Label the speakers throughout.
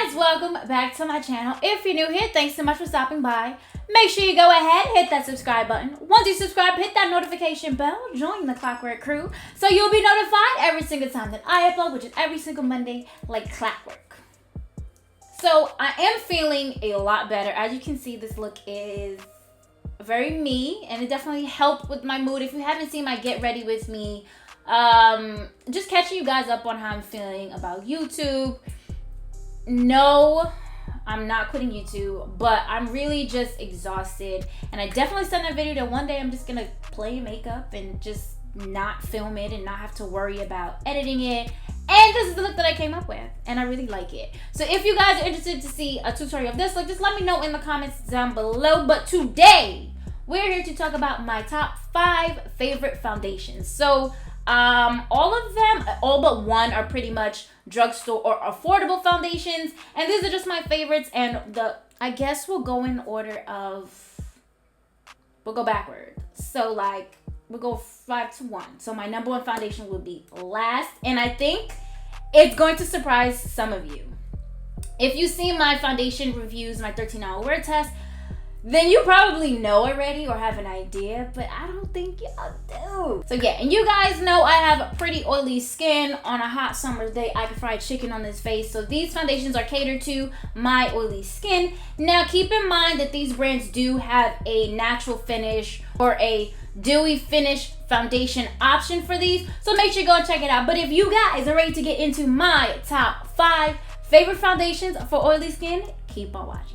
Speaker 1: guys, welcome back to my channel. If you're new here, thanks so much for stopping by. Make sure you go ahead, hit that subscribe button. Once you subscribe, hit that notification bell, join the Clockwork crew, so you'll be notified every single time that I upload, which is every single Monday, like clockwork. So I am feeling a lot better. As you can see, this look is very me, and it definitely helped with my mood. If you haven't seen my Get Ready With Me, just catching you guys up on how I'm feeling about YouTube. No, I'm not quitting YouTube, but I'm really just exhausted, and I definitely said in that video that one day I'm just gonna play makeup and just not film it and not have to worry about editing it. And this is the look that I came up with, and I really like it. So if you guys are interested to see a tutorial of this look, just let me know in the comments down below. But today we're here to talk about my top 5 favorite foundations. So all of them, all but one, are pretty much drugstore or affordable foundations, and these are just my favorites. And I guess we'll go in order of, we'll go backward. So like we'll go 5 to 1. So my number 1 foundation will be last, and I think it's going to surprise some of you. If you see my foundation reviews, my 13-hour wear test, then you probably know already or have an idea, but I don't think y'all do. So yeah, and you guys know I have pretty oily skin. On a hot summer day, I can fry chicken on this face. So these foundations are catered to my oily skin. Now keep in mind that these brands do have a natural finish or a dewy finish foundation option for these. So make sure you go and check it out. But if you guys are ready to get into my top 5 favorite foundations for oily skin, keep on watching.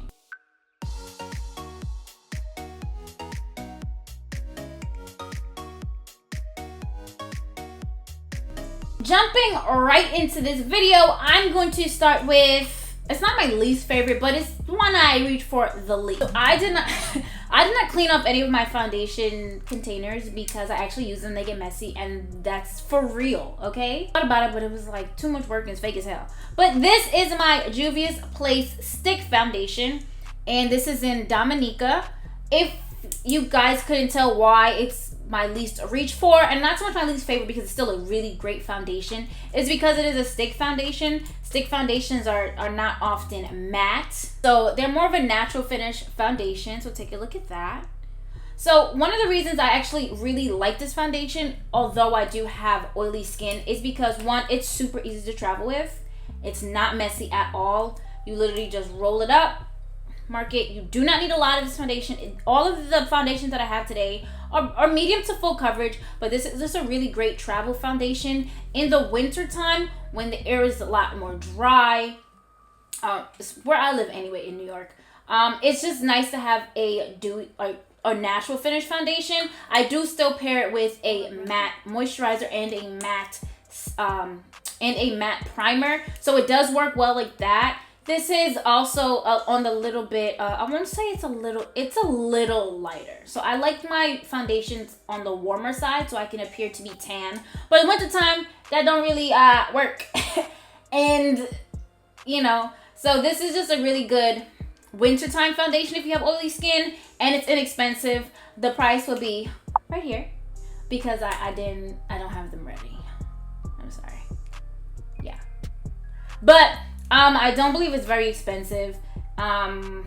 Speaker 1: Jumping right into this video, I'm going to start with, it's not my least favorite, but it's the one I reach for the least. So I did not clean up any of my foundation containers because I actually use them, they get messy, and that's for real, okay? I thought about it, but it was like too much work and it's fake as hell. But this is my Juvia's Place Stick Foundation, and this is in Dominica. If you guys couldn't tell why it's my least reach for, and not so much my least favorite because it's still a really great foundation, is because it is a stick foundation. Stick foundations are not often matte, so they're more of a natural finish foundation. So take a look at that. So one of the reasons I actually really like this foundation, although I do have oily skin, is because one, it's super easy to travel with. It's not messy at all. You literally just roll it up, mark it. You do not need a lot of this foundation. All of the foundations that I have today are medium to full coverage, but this is just a really great travel foundation in the winter time when the air is a lot more dry. It's where I live anyway, in New York. It's just nice to have a natural finish foundation. I do still pair it with a matte moisturizer and a matte primer, so it does work well like that. This is also on the little bit, I won't say it's a little lighter. So I like my foundations on the warmer side so I can appear to be tan. But in wintertime, that don't really work. And, you know, so this is just a really good wintertime foundation if you have oily skin, and it's inexpensive. The price will be right here because I don't have them ready. I'm sorry. Yeah. But I don't believe it's very expensive, and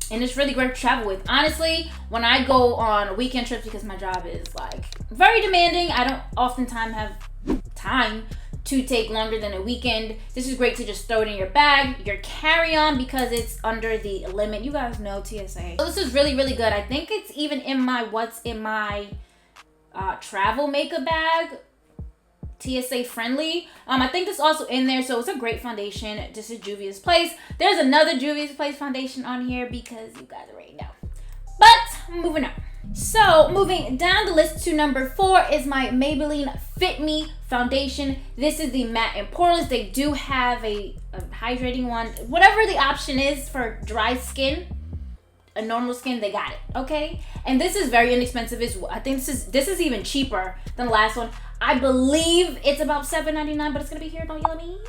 Speaker 1: it's really great to travel with. Honestly, when I go on weekend trips, because my job is like very demanding, I don't oftentimes have time to take longer than a weekend. This is great to just throw it in your bag, your carry-on, because it's under the limit. You guys know TSA. So this is really, really good. I think it's even in my what's in my travel makeup bag. TSA friendly. I think this is also in there, so it's a great foundation. This is Juvia's Place. There's another Juvia's Place foundation on here because you guys already know. But moving on. So moving down the list to number 4 is my Maybelline Fit Me foundation. This is the matte and poreless. They do have a hydrating one. Whatever the option is for dry skin, a normal skin, they got it, okay? And this is very inexpensive as well. I think this is even cheaper than the last one. I believe it's about $7.99, but it's gonna be here, don't yell at me.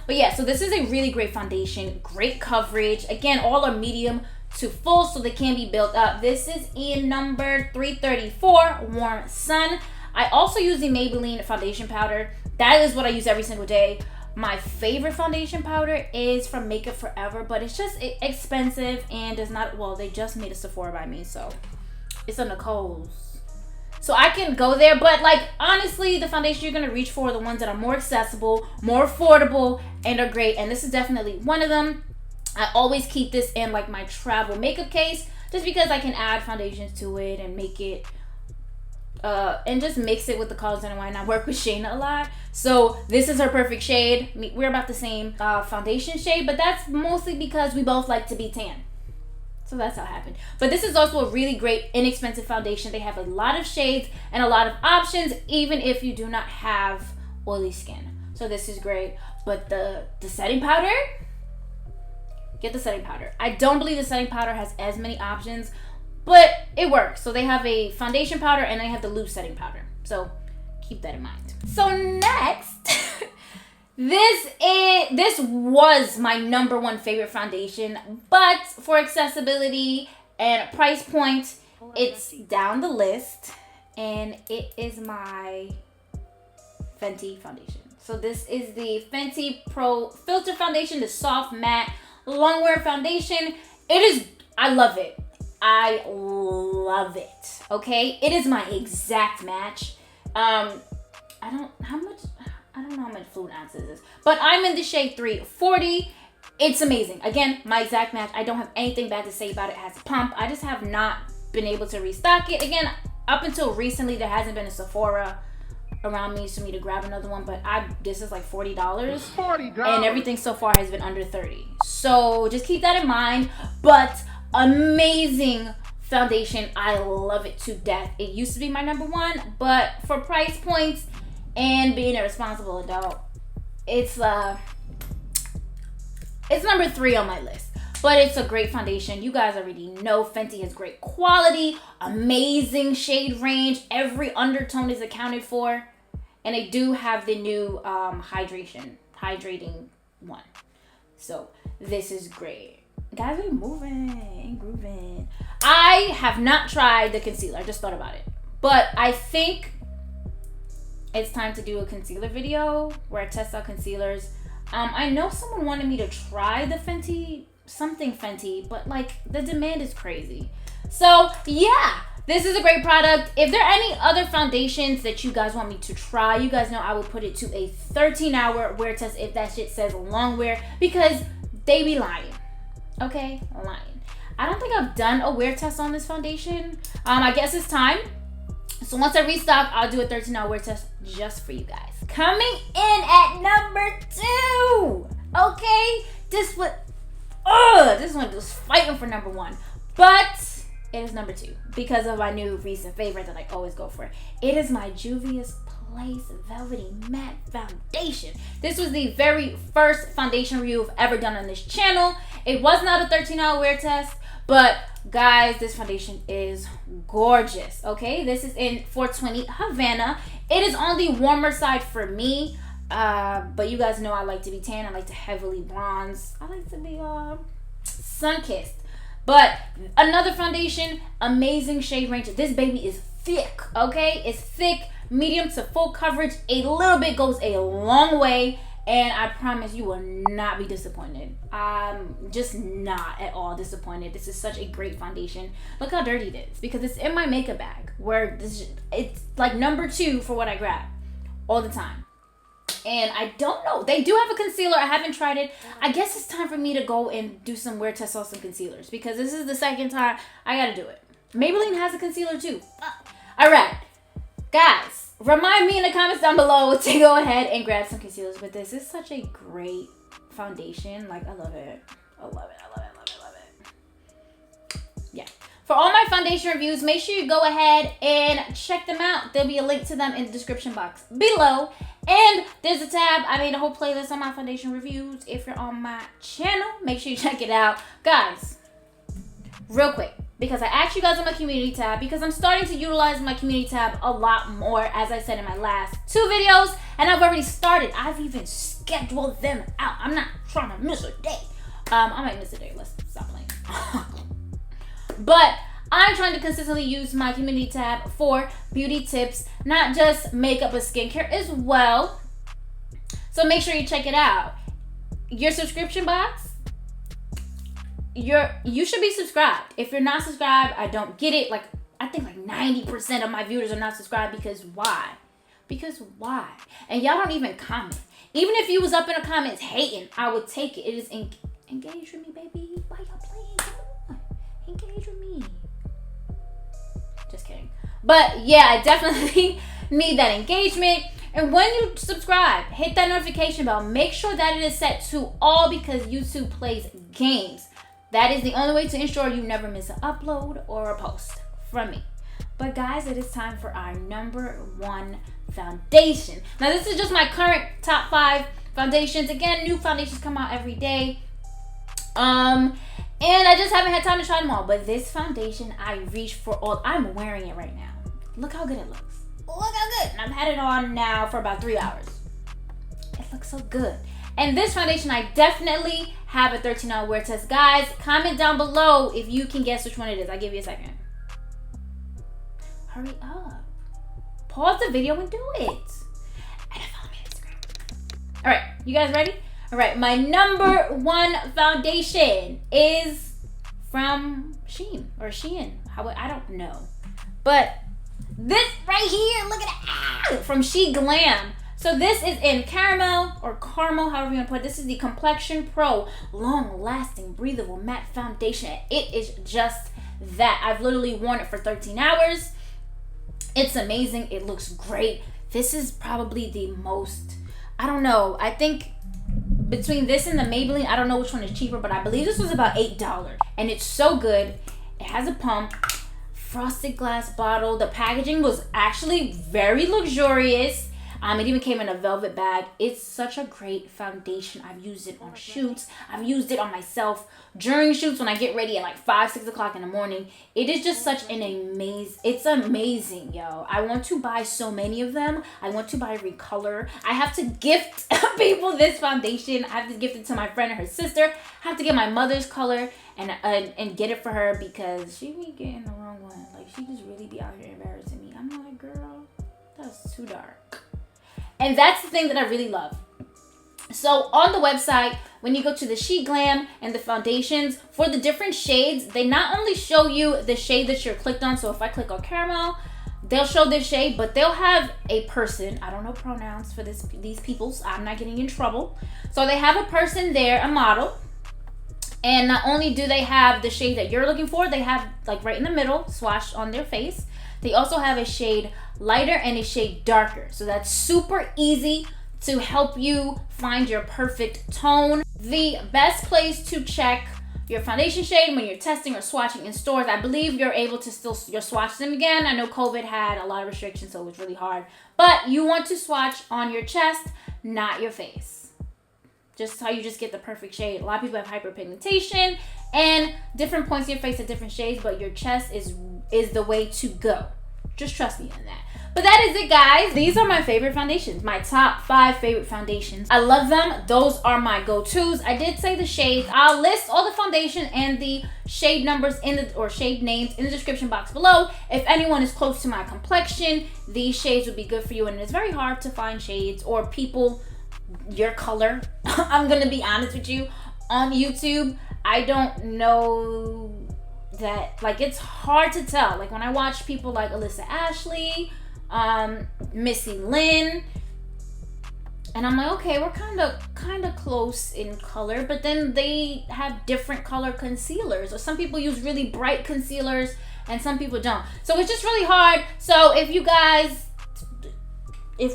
Speaker 1: But yeah, so this is a really great foundation, great coverage. Again, all are medium to full, so they can be built up. This is in number 334, Warm Sun. I also use the Maybelline foundation powder. That is what I use every single day. my favorite foundation powder is from Makeup Forever, but it's just expensive and does not, well, they just made a Sephora by me, so it's a Nicole's. So I can go there, but like honestly, the foundation you're gonna reach for are the ones that are more accessible, more affordable, and are great. And this is definitely one of them. I always keep this in like my travel makeup case, just because I can add foundations to it and make it and just mix it with the colors and why not. Work with Shayna a lot, so this is her perfect shade. We're about the same foundation shade, but that's mostly because we both like to be tan. So that's how it happened. But this is also a really great inexpensive foundation. They have a lot of shades and a lot of options, even if you do not have oily skin. So this is great. But the setting powder, get the setting powder. I don't believe the setting powder has as many options, but it works. So they have a foundation powder and they have the loose setting powder. So keep that in mind. So next, this was my #1 favorite foundation, but for accessibility and price point, it's down the list, and it is my Fenty foundation. So this is the Fenty Pro Filt'r foundation, the soft matte longwear foundation. I love it. I love it. Okay, it is my exact match. I don't know how much fluid ounces this is, but I'm in the shade 340. It's amazing. Again, my exact match. I don't have anything bad to say about it. It has a pump. I just have not been able to restock it. Again, up until recently, there hasn't been a Sephora around me for me to grab another one, but this is like $40. And everything so far has been under 30. So just keep that in mind. But amazing foundation. I love it to death. It used to be my #1, but for price points and being a responsible adult, it's #3 on my list. But it's a great foundation. You guys already know Fenty has great quality, amazing shade range. Every undertone is accounted for. And they do have the new hydrating one. So this is great. Guys, we're moving and grooving. I have not tried the concealer. I just thought about it. But I think it's time to do a concealer video where I test out concealers. I know someone wanted me to try the Fenty, but like the demand is crazy. So yeah, this is a great product. If there are any other foundations that you guys want me to try, you guys know I will put it to a 13-hour wear test if that shit says long wear, because they be lying. Okay, lying. I don't think I've done a wear test on this foundation. I guess it's time. So once I restock, I'll do a 13-hour wear test just for you guys. Coming in at #2. Okay, this one was fighting for #1, but it is #2 because of my new recent favorite that I always go for. It is my Juvia's Place Velvety Matte Foundation. This was the very first foundation review I've ever done on this channel. It was not a 13-hour wear test, but guys, this foundation is gorgeous. Okay, this is in 420 Havana. It is on the warmer side for me, but you guys know I like to be tan. I like to heavily bronze. I like to be sun-kissed. But another foundation, amazing shade range. This baby is thick. Okay, it's thick, medium to full coverage. A little bit goes a long way, and I promise you will not be disappointed. I'm just not at all disappointed. This is such a great foundation. Look how dirty it is, because it's in my makeup bag, where it's like #2 for what I grab all the time. And I don't know, they do have a concealer. I haven't tried it. I guess it's time for me to go and do some wear tests on some concealers, because this is the second time I gotta do it. Maybelline has a concealer too. All right, guys, remind me in the comments down below to go ahead and grab some concealers. But this is such a great foundation. Like, I love it. I love it. I love it. I love it. I love it. Yeah. For all my foundation reviews, make sure you go ahead and check them out. There'll be a link to them in the description box below. And there's a tab. I made a whole playlist on my foundation reviews. If you're on my channel, make sure you check it out. Guys, real quick, because I asked you guys on my community tab, because I'm starting to utilize my community tab a lot more, as I said in my last 2 videos, and I've already started. I've even scheduled them out. I'm not trying to miss a day. I might miss a day. Let's stop playing. But I'm trying to consistently use my community tab for beauty tips, not just makeup but skincare as well. So So make sure you check it out. Your subscription box, you should be subscribed. If you're not subscribed, I don't get it. Like, I think like 90% of my viewers are not subscribed because why? Because why? And y'all don't even comment. Even if you was up in the comments hating, I would take it. It is engage with me, baby. Why y'all playing? Come on. Engage with me. Just kidding. But yeah, I definitely need that engagement. And when you subscribe, hit that notification bell. Make sure that it is set to all because YouTube plays games. That is the only way to ensure you never miss an upload or a post from me. But guys, it is time for our #1 foundation. Now this is just my current top 5 foundations. Again, new foundations come out every day. And I just haven't had time to try them all. But this foundation, I reached for all. I'm wearing it right now. Look how good it looks. Look how good. And I've had it on now for about 3 hours. It looks so good. And this foundation, I definitely have a 13-hour wear test. Guys, comment down below if you can guess which one it is. I'll give you a second. Hurry up. Pause the video and do it. And follow me on Instagram. All right, you guys ready? All right, my #1 foundation is from Shein. I don't know. But this right here, look at it, from Sheglam. So this is in Caramel or Carmel, however you want to put it. This is the Complexion Pro Long-Lasting Breathable Matte Foundation. It is just that. I've literally worn it for 13 hours. It's amazing. It looks great. This is probably the most, I don't know. I think between this and the Maybelline, I don't know which one is cheaper, but I believe this was about $8. And it's so good. It has a pump. Frosted glass bottle. The packaging was actually very luxurious. It even came in a velvet bag. It's such a great foundation. I've used it on shoots. I've used it on myself during shoots when I get ready at like 5, 6 o'clock in the morning. It is just such an it's amazing, yo. I want to buy so many of them. I want to buy recolor. I have to gift people this foundation. I have to gift it to my friend and her sister. I have to get my mother's color and get it for her because she be getting the wrong one. Like, she just really be out here embarrassing me. I'm like, girl, that's too dark. And that's the thing that I really love. So on the website, when you go to the Sheglam and the foundations, for the different shades, they not only show you the shade that you're clicked on. So if I click on Caramel, they'll show this shade, but they'll have a person. I don't know pronouns for these peoples. I'm not getting in trouble. So they have a person there, a model. And not only do they have the shade that you're looking for, they have like right in the middle, swatched on their face. They also have a shade lighter and a shade darker. So that's super easy to help you find your perfect tone. The best place to check your foundation shade when you're testing or swatching in stores, I believe you're able to still swatch them again. I know COVID had a lot of restrictions, so it was really hard. But you want to swatch on your chest, not your face. Just how you just get the perfect shade. A lot of people have hyperpigmentation and different points in your face at different shades, but your chest is the way to go. Just trust me on that. But that is it, guys. These are my favorite foundations. My top 5 favorite foundations. I love them. Those are my go-tos. I did say the shades. I'll list all the foundation and the shade numbers or shade names in the description box below. If anyone is close to my complexion, these shades would be good for you. And it's very hard to find shades or people your color. I'm gonna be honest with you. On YouTube, I don't know that, like, it's hard to tell. Like when I watch people like Alyssa Ashley, Missy Lynn, and I'm like, okay, we're kind of close in color, but then they have different color concealers, or some people use really bright concealers and some people don't. So it's just really hard. So if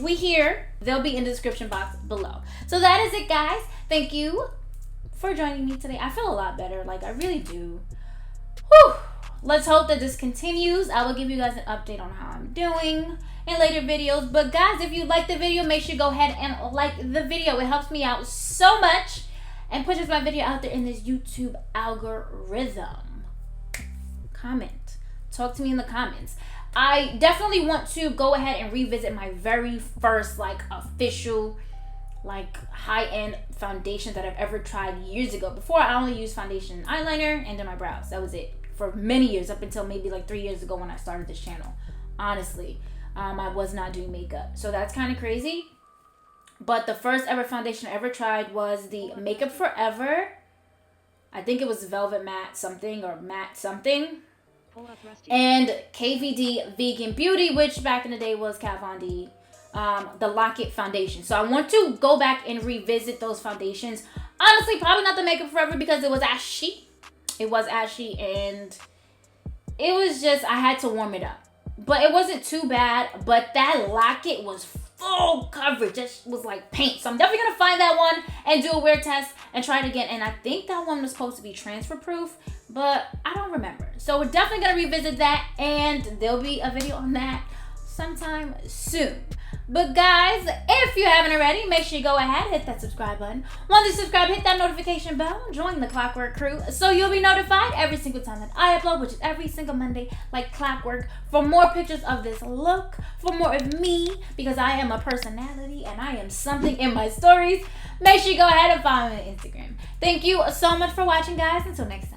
Speaker 1: we hear, they'll be in the description box below. So that is it, guys. Thank you for joining me today. I feel a lot better, like I really do. Whew. Let's hope that this continues. I will give you guys an update on how I'm doing in later videos. But guys, if you like the video, make sure you go ahead and like the video. It helps me out so much and pushes my video out there in this YouTube algorithm. Comment. Talk to me in the comments. I definitely want to go ahead and revisit my very first official high-end foundation that I've ever tried years ago. Before, I only used foundation and eyeliner and then my brows. That was it for many years, up until maybe 3 years ago when I started this channel. Honestly, I was not doing makeup, so that's kind of crazy. But the first ever foundation I ever tried was the Makeup Forever. I think it was Velvet Matte something or Matte something. And KVD Vegan Beauty, which back in the day was Kat Von D, the Lock-It foundation. So I want to go back and revisit those foundations. Honestly, probably not the Makeup Forever because it was ashy. It was ashy and it was just, I had to warm it up. But it wasn't too bad. But that Lock-It was full coverage. It was like paint. So I'm definitely going to find that one and do a wear test and try it again. And I think that one was supposed to be transfer proof, but I don't remember. So we're definitely going to revisit that, and there'll be a video on that sometime soon. But guys, if you haven't already, make sure you go ahead, hit that subscribe button. Once you subscribe, hit that notification bell, join the Clockwork crew so you'll be notified every single time that I upload, which is every single Monday, like clockwork, for more pictures of this look, for more of me, because I am a personality and I am something in my stories. Make sure you go ahead and follow me on Instagram. Thank you so much for watching, guys. Until next time.